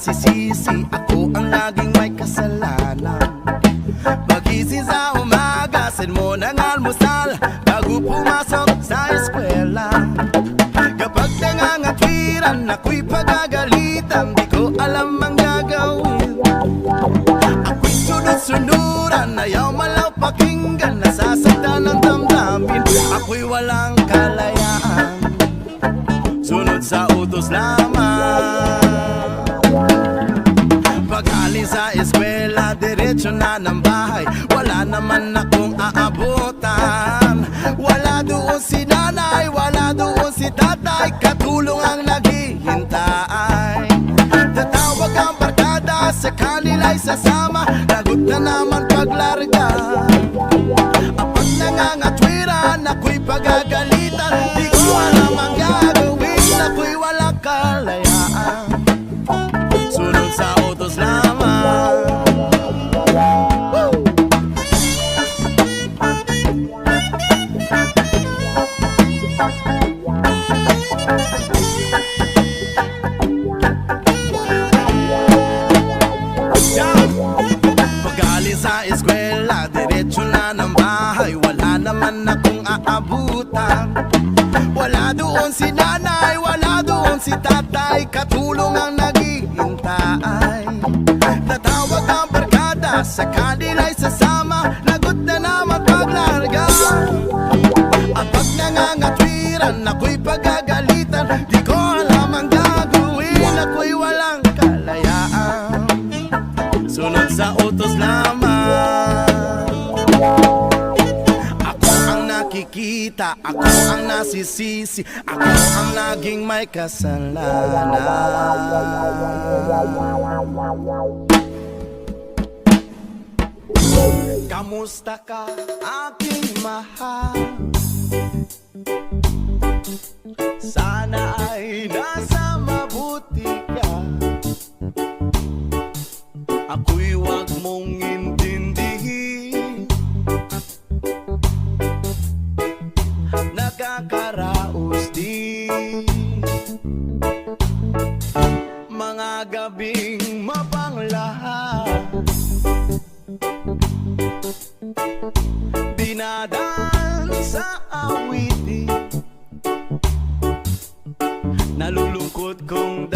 nasisisi, ako ang laging may kasalanan. Magising sa umaga, send mo ng almusal bago pumasok sa eskwela. Kapag nangangatwiran, ako'y pagagalitan, di ko alam ang gagawin. Ako'y sunod-sunuran, ayaw malaw pakinggan, nasasaktan ng damdamin. Ako'y walang kalayaan, sunod sa utos lamang. Pag-alis sa eskwela, diretso na ng bahay, wala naman akong aabutan. Wala doon si nanay, wala doon si tatay, katulong ang naghihintay. Tatawag ang barkada, sa kanila'y sasama, lagot na naman paglarga. Apag nangangatwiran, ako'y pagagalitan, di ko alam ang gagawin, ako'y walang kalayaan, sunod sa utos lamang. Pag-alis sa eskwela, diretso na ng bahay, wala naman akong aabutan. Wala doon si nanay, wala doon si tatay, katulong ang naghihintay. Tatawag ang barkada, sa kanila'y sasama, lagot na naman paglarga. At pag nangangatwiran, ako'y pagagalitan, di ko alam ang gagawin, ako'y walang kalayaan, sunod sa utos lamang. Ako ang nakikita, ako ang nasisisi, ako ang laging may kasalanan. Kamusta ka, aking mahal? Sana ay nasa mabuti ka. Ako'y wag mong intindihin, nakakaraos din mga gabing mapanglahat, dinadaan sa awitin, nalulungkot kong